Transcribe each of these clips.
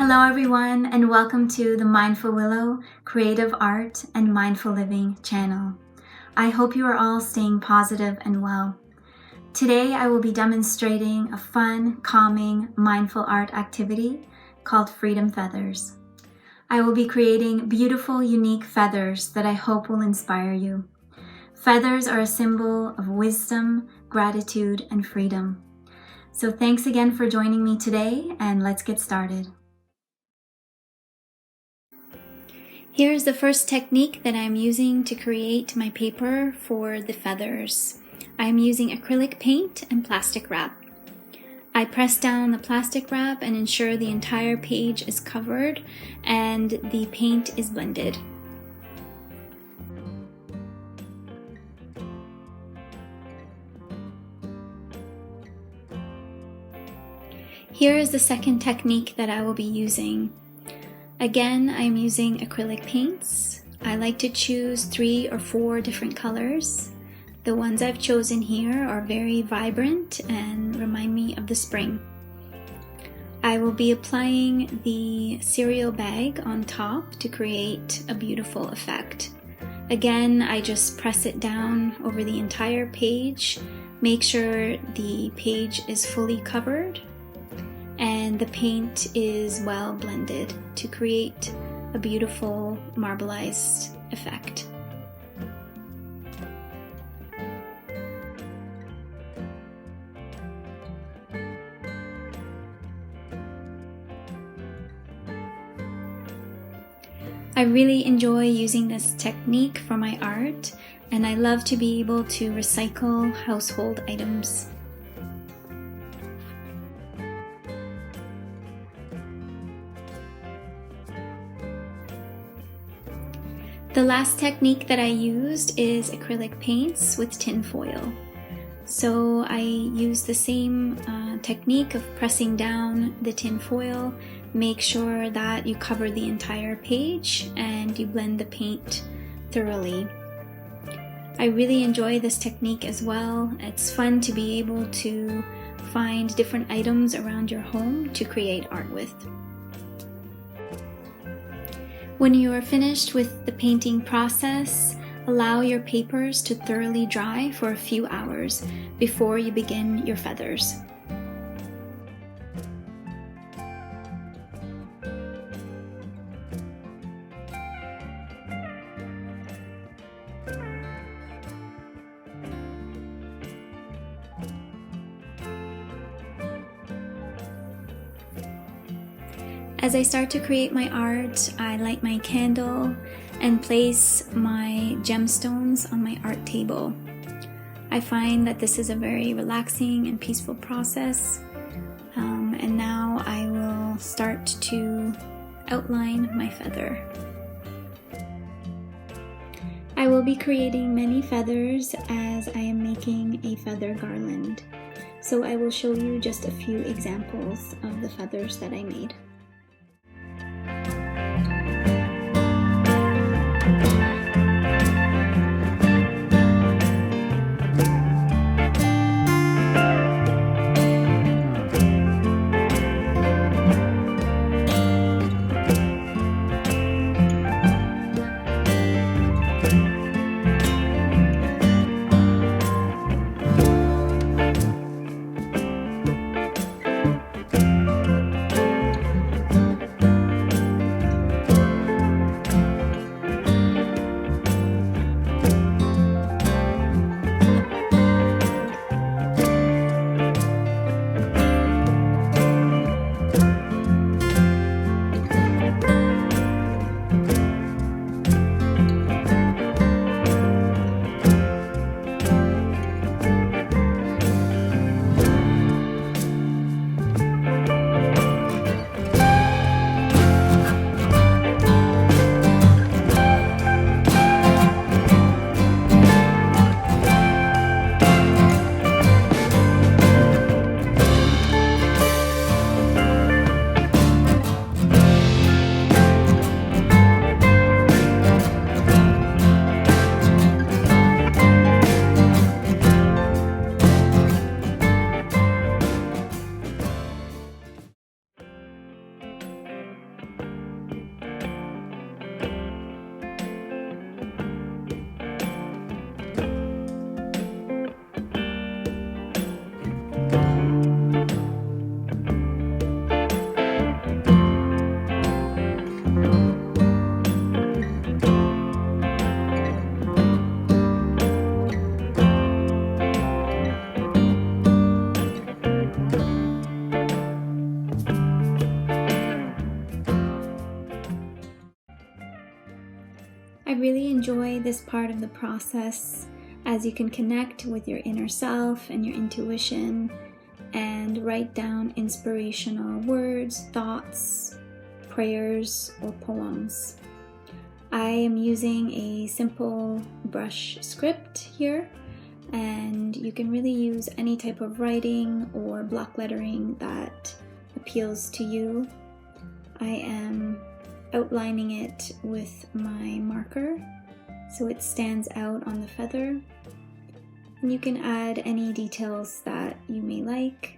Hello everyone, and welcome to the Mindful Willow Creative Art and Mindful Living channel. I hope you are all staying positive and well. Today I will be demonstrating a fun, calming, mindful art activity called Freedom Feathers. I will be creating beautiful, unique feathers that I hope will inspire you. Feathers are a symbol of wisdom, gratitude, and freedom. So thanks again for joining me today, and let's get started. Here's the first technique that I'm using to create my paper for the feathers. I'm using acrylic paint and plastic wrap. I press down the plastic wrap and ensure the entire page is covered and the paint is blended. Here is the second technique that I will be using. Again, I'm using acrylic paints. I like to choose 3 or 4 different colors. The ones I've chosen here are very vibrant and remind me of the spring. I will be applying the cereal bag on top to create a beautiful effect. Again, I just press it down over the entire page, make sure the page is fully covered, and the paint is well blended to create a beautiful marbleized effect. I really enjoy using this technique for my art, and I love to be able to recycle household items. The last technique that I used is acrylic paints with tin foil. So I use the same technique of pressing down the tin foil, make sure that you cover the entire page and you blend the paint thoroughly. I really enjoy this technique as well. It's fun to be able to find different items around your home to create art with. When you are finished with the painting process, allow your papers to thoroughly dry for a few hours before you begin your feathers. As I start to create my art, I light my candle and place my gemstones on my art table. I find that this is a very relaxing and peaceful process. And now I will start to outline my feather. I will be creating many feathers as I am making a feather garland. So I will show you just a few examples of the feathers that I made. really enjoy this part of the process as you can connect with your inner self and your intuition and write down inspirational words, thoughts, prayers, or poems. I am using a simple brush script here, and you can really use any type of writing or block lettering that appeals to you. I am outlining it with my marker so it stands out on the feather. And you can add any details that you may like.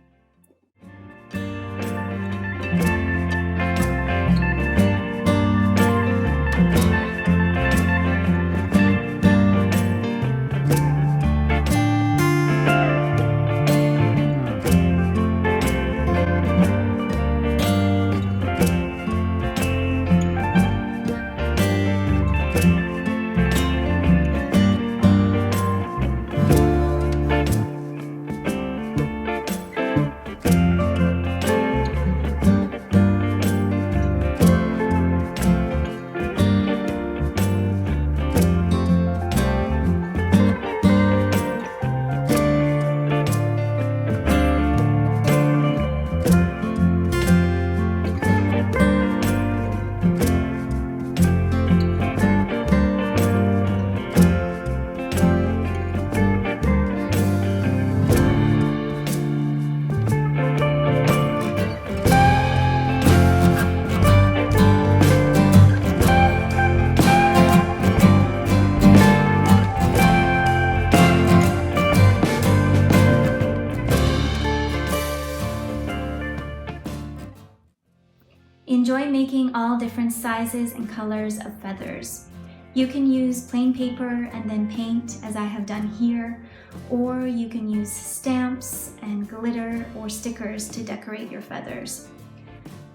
Enjoy making all different sizes and colors of feathers. You can use plain paper and then paint, as I have done here, or you can use stamps and glitter or stickers to decorate your feathers.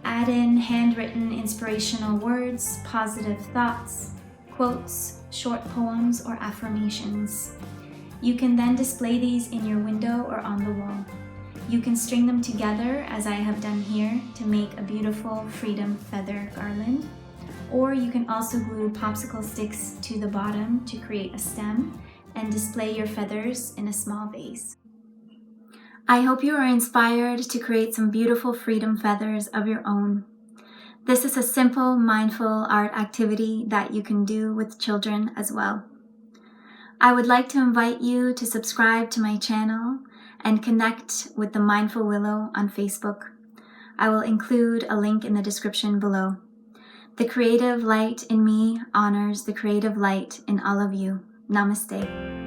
Add in handwritten inspirational words, positive thoughts, quotes, short poems, or affirmations. You can then display these in your window or on the wall. You can string them together, as I have done here, to make a beautiful freedom feather garland. Or you can also glue popsicle sticks to the bottom to create a stem and display your feathers in a small vase. I hope you are inspired to create some beautiful freedom feathers of your own. This is a simple, mindful art activity that you can do with children as well. I would like to invite you to subscribe to my channel and connect with the Mindful Willow on Facebook. I will include a link in the description below. The creative light in me honors the creative light in all of you. Namaste.